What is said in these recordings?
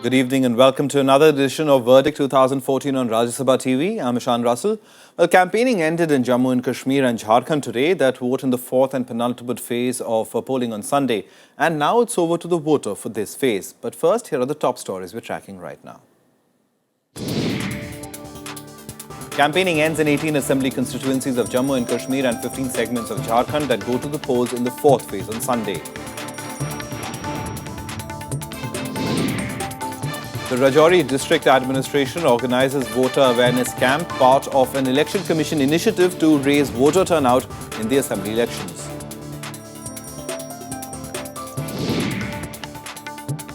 Good evening and welcome to another edition of Verdict 2014 on Rajya Sabha TV. I'm Ishan Russell. Well, campaigning ended in Jammu and Kashmir and Jharkhand today. That vote in the fourth and penultimate phase of polling on Sunday. And now it's over to the voter for this phase. But first, here are the top stories we're tracking right now. Campaigning ends in 18 assembly constituencies of Jammu and Kashmir and 15 segments of Jharkhand that go to the polls in the fourth phase on Sunday. The Rajouri District Administration organizes voter awareness camp, part of an Election Commission initiative to raise voter turnout in the assembly elections.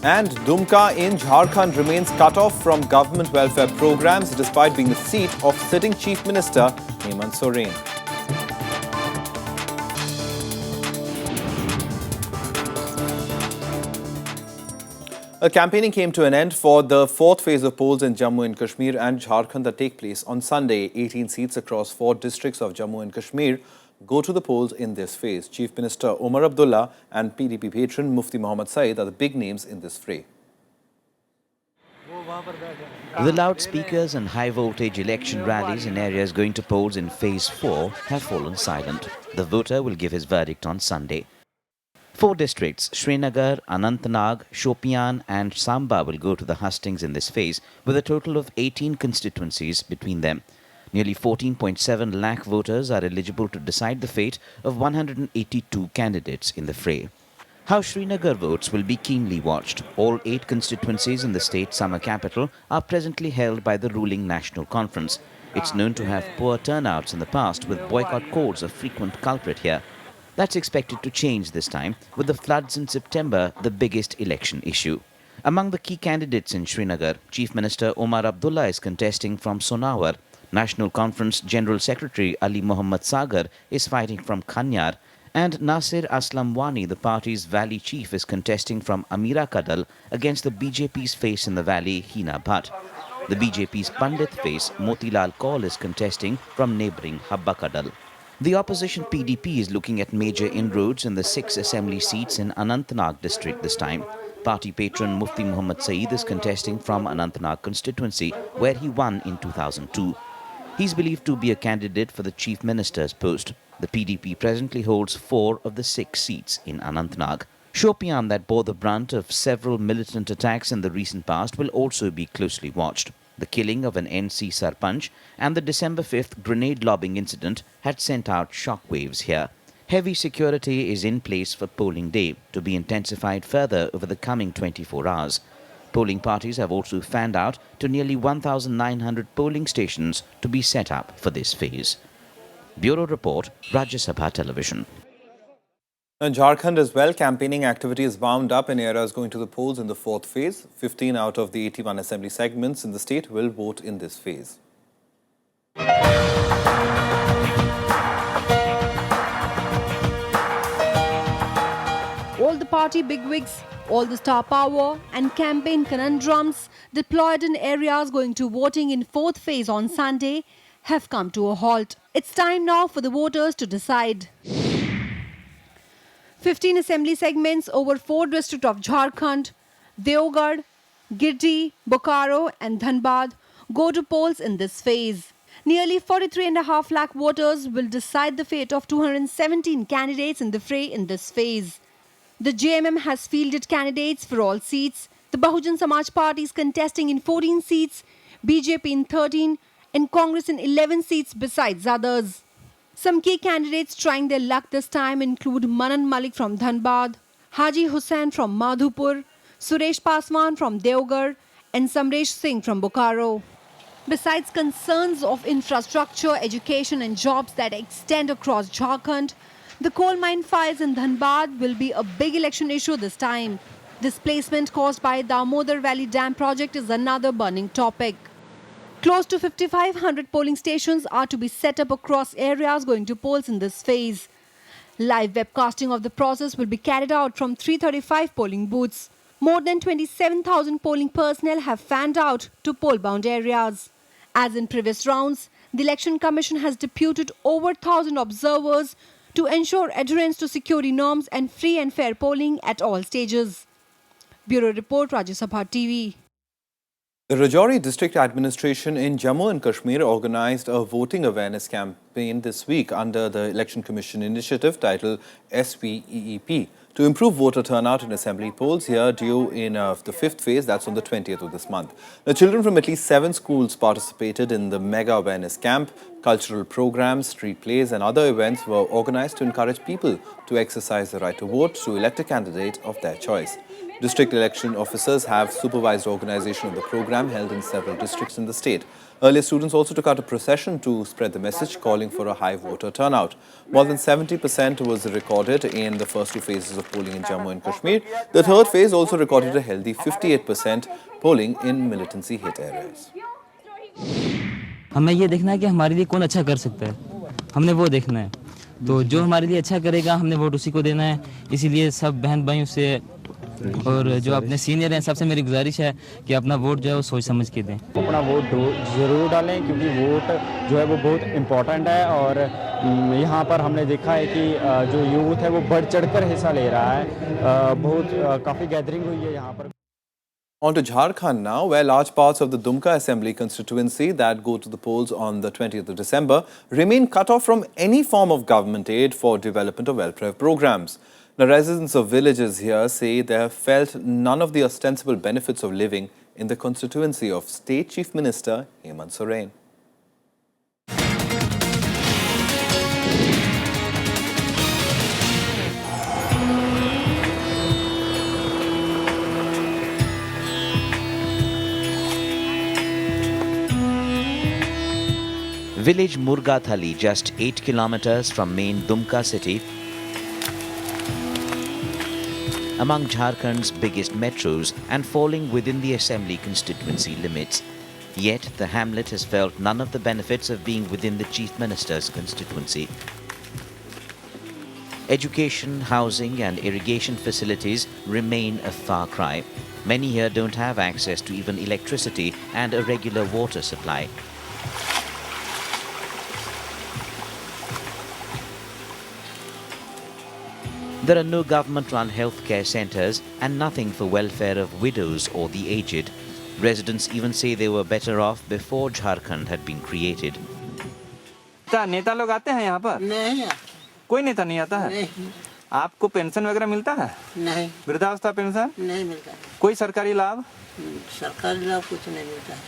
And Dumka in Jharkhand remains cut off from government welfare programs despite being the seat of sitting Chief Minister Hemant Soren. Campaigning came to an end for the fourth phase of polls in Jammu and Kashmir and Jharkhand that take place on Sunday. 18 seats across 4 districts of Jammu and Kashmir go to the polls in this phase. Chief Minister Omar Abdullah and PDP patron Mufti Mohammad Saeed are the big names in this fray. The loudspeakers and high-voltage election rallies in areas going to polls in Phase 4 have fallen silent. The voter will give his verdict on Sunday. 4 districts, Srinagar, Anantnag, Shopian and Samba will go to the hustings in this phase with a total of 18 constituencies between them. Nearly 14.7 lakh voters are eligible to decide the fate of 182 candidates in the fray. How Srinagar votes will be keenly watched. All 8 constituencies in the state's summer capital are presently held by the ruling National Conference. It's known to have poor turnouts in the past, with boycott calls a frequent culprit here. That's expected to change this time, with the floods in September the biggest election issue. Among the key candidates in Srinagar, Chief Minister Omar Abdullah is contesting from Sonawar. National Conference General Secretary Ali Mohammad Sagar is fighting from Kanyar, and Nasir Aslam Wani, the party's valley chief, is contesting from Amira Kadal against the BJP's face in the valley, Hina Bhatt. The BJP's Pandit face, Motilal Kaul, is contesting from neighbouring Habba Kadal. The opposition PDP is looking at major inroads in the 6 assembly seats in Anantnag district this time. Party patron Mufti Mohammad Saeed is contesting from Anantnag constituency, where he won in 2002. He's believed to be a candidate for the chief minister's post. The PDP presently holds 4 of the 6 seats in Anantnag. Shopian, that bore the brunt of several militant attacks in the recent past, will also be closely watched. The killing of an NC Sarpanch and the December 5th grenade lobbing incident had sent out shockwaves here. Heavy security is in place for polling day, to be intensified further over the coming 24 hours. Polling parties have also fanned out to nearly 1,900 polling stations to be set up for this phase. Bureau Report, Rajya Sabha Television. In Jharkhand as well, campaigning activity is wound up in areas going to the polls in the fourth phase. 15 out of the 81 assembly segments in the state will vote in this phase. All the party bigwigs, all the star power and campaign conundrums deployed in areas going to voting in fourth phase on Sunday have come to a halt. It's time now for the voters to decide. 15 assembly segments over 4 districts of Jharkhand, Deoghar, Girdi, Bokaro and Dhanbad go to polls in this phase. Nearly 43.5 lakh voters will decide the fate of 217 candidates in the fray in this phase. The JMM has fielded candidates for all seats. The Bahujan Samaj Party is contesting in 14 seats, BJP in 13 and Congress in 11 seats besides others. Some key candidates trying their luck this time include Manan Malik from Dhanbad, Haji Hussain from Madhupur, Suresh Paswan from Deoghar and Samresh Singh from Bokaro. Besides concerns of infrastructure, education and jobs that extend across Jharkhand, the coal mine fires in Dhanbad will be a big election issue this time. Displacement caused by Damodar Valley Dam project is another burning topic. Close to 5,500 polling stations are to be set up across areas going to polls in this phase. Live webcasting of the process will be carried out from 335 polling booths. More than 27,000 polling personnel have fanned out to poll-bound areas. As in previous rounds, the Election Commission has deputed over 1,000 observers to ensure adherence to security norms and free and fair polling at all stages. Bureau Report, Rajya Sabha TV. The Rajouri District Administration in Jammu and Kashmir organized a voting awareness campaign this week under the Election Commission initiative titled SVEEP to improve voter turnout in assembly polls here due in the fifth phase, that's on the 20th of this month. The children from at least 7 schools participated in the mega awareness camp. Cultural programs, street plays and other events were organized to encourage people to exercise the right to vote to elect a candidate of their choice. District election officers have supervised organization of the program held in several districts in the state. Earlier, students also took out a procession to spread the message calling for a high voter turnout. More than 70% was recorded in the first 2 phases of polling in Jammu and Kashmir. The third phase also recorded a healthy 58% polling in militancy-hit areas. हमें ये देखना है कि हमारे लिए कौन अच्छा कर सकता है, हमने वो देखना है। तो जो हमारे लिए अच्छा करेगा हमने वोट उसी को देना है। इसीलिए सब बहन भाइयों से और जो अपने सीनियर हैं सबसे मेरी गुजारिश है कि अपना वोट जो है वो सोच समझ के दें। अपना वोट ज़रूर डालें क्योंकि वोट जो है वो बहुत इम्पोर्टेंट है और यहाँ पर हमने देखा है कि जो यूथ है वो बढ़ चढ़कर हिस्सा ले रहा है। बहुत काफ़ी गैदरिंग हुई है यहाँ पर। On to Jharkhand now, where large parts of the Dumka Assembly constituency that go to the polls on the 20th of December remain cut off from any form of government aid for development of welfare programs. The residents of villages here say they have felt none of the ostensible benefits of living in the constituency of State Chief Minister Hemant Soren. Village Murgathali, just 8 kilometers from main Dumka city, among Jharkhand's biggest metros and falling within the assembly constituency limits. Yet the hamlet has felt none of the benefits of being within the Chief Minister's constituency. Education, housing and irrigation facilities remain a far cry. Many here don't have access to even electricity and a regular water supply. There are no government-run healthcare centres and nothing for welfare of widows or the aged. Residents even say they were better off before Jharkhand had been created. नेता लोग आते हैं यहाँ पर? नहीं, कोई नेता नहीं आता है? नहीं, आपको पेंशन वगैरह मिलता है? नहीं, वृद्धावस्था पेंशन? नहीं मिलता है। कोई सरकारी लाभ? सरकारी लाभ कुछ नहीं मिलता है।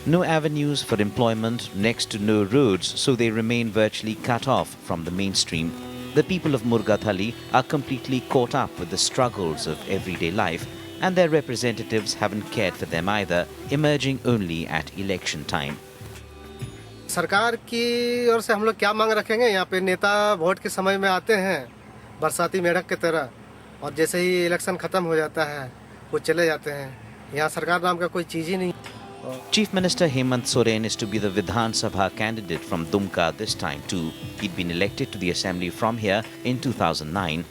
No avenues for employment, next to no roads, so they remain virtually cut off from the mainstream. The people of Murgathali are completely caught up with the struggles of everyday life, and their representatives haven't cared for them either, emerging only at election time. सरकार की ओर से हम लोग क्या मांग रखेंगे? यहाँ पे नेता वोट के समय में आते हैं बरसाती मेढक की तरह, और जैसे ही इलेक्शन खत्म हो जाता है वो चले जाते हैं। यहाँ सरकार नाम का कोई चीज़ ही नहीं। Chief Minister Hemant Soren is to be the Vidhan Sabha candidate from Dumka this time too. He'd been elected to the assembly from here in 2009.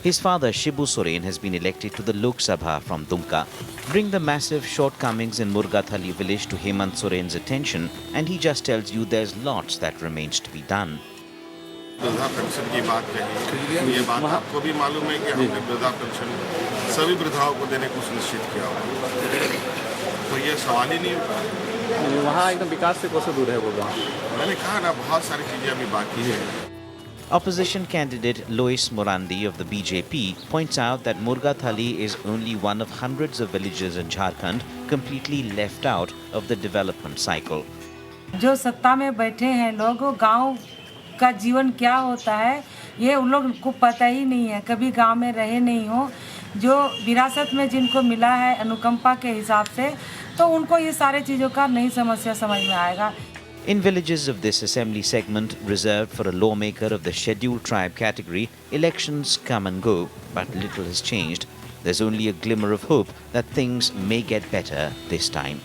His father Shibu Soren has been elected to the Lok Sabha from Dumka. Bring the massive shortcomings in Murgathali village to Hemant Soren's attention and he just tells you there's lots that remains to be done. वृद्धा pension की बात कही, ये बात आपको भी मालूम है कि हमने वृद्धा पेंशन सभी वृद्धाओं को देने को सुनिश्चित किया हुआ, तो ये सवाल ही नहीं होता। वहाँ एकदम विकास से कोसों दूर है वो गाँव। मैंने कहा ना, बहुत सारी चीजें अभी बाकी है। Opposition candidate Lois Morandi of the BJP points out that Murgathali is only one of hundreds of villages in Jharkhand completely left out of the development cycle. जो सत्ता में बैठे हैं लोग, गांव का जीवन क्या होता है ये उन लोग को पता ही नहीं है, कभी गांव में रहे नहीं हो। जो विरासत में जिनको मिला है अनुकंपा के हिसाब से, तो उनको ये सारे चीज़ों का नहीं समस्या समझ में आएगा। In villages of this assembly segment reserved for a lawmaker of the scheduled tribe category, elections come and go, but little has changed. There's only a glimmer of hope that things may get better this time.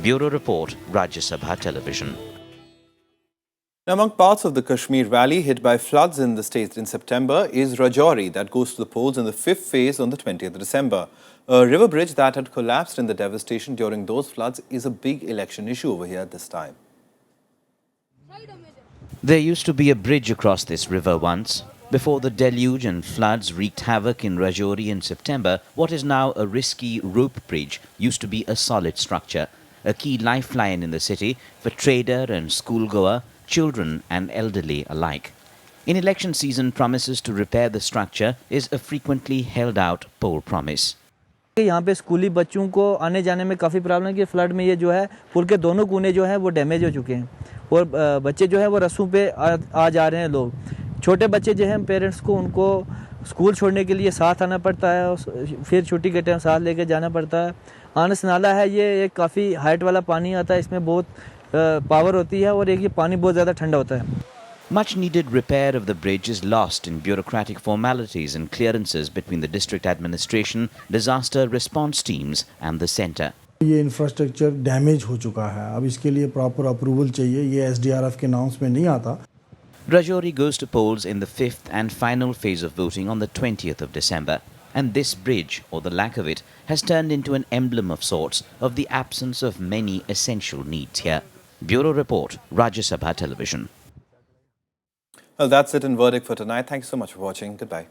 Bureau Report, Rajya Sabha Television. Among parts of the Kashmir Valley hit by floods in the state in September is Rajouri that goes to the polls in the fifth phase on the 20th of December. A river bridge that had collapsed in the devastation during those floods is a big election issue over here this time. There used to be a bridge across this river once. Before the deluge and floods wreaked havoc in Rajouri in September, what is now a risky rope bridge used to be a solid structure, a key lifeline in the city for trader and schoolgoer, children and elderly alike. In election season, promises to repair the structure is a frequently held out poll promise. यहाँ पे स्कूली बच्चों को आने जाने में काफ़ी problem है कि फ्लड में ये जो है पुल के दोनों कोने जो है वो डैमेज हो चुके हैं और बच्चे जो है वो रस्सों पे आ जा रहे हैं लोग छोटे बच्चे जो हैं पेरेंट्स को उनको स्कूल छोड़ने के लिए साथ आना पड़ता है फिर छुट्टी के टाइम साथ लेके जाना पड़ता है आनस नाला है ये एक काफ़ी हाइट वाला पानी आता है इसमें बहुत पावर होती है और एक ये पानी बहुत ज़्यादा ठंडा होता है Much needed repair of the bridge is lost in bureaucratic formalities and clearances between the district administration, disaster response teams and the centre. ये इंफ्रास्ट्रक्चर डैमेज हो चुका है अब इसके लिए प्रॉपर अप्रूवल चाहिए ये SDRF के नाउंस में नहीं आता Rajouri goes to polls in the fifth and final phase of voting on the 20th of December. And this bridge, or the lack of it, has turned into an emblem of sorts of the absence of many essential needs here. Bureau Report, Rajya Sabha Television. Well, that's it in Verdict for tonight. Thank you so much for watching. Goodbye.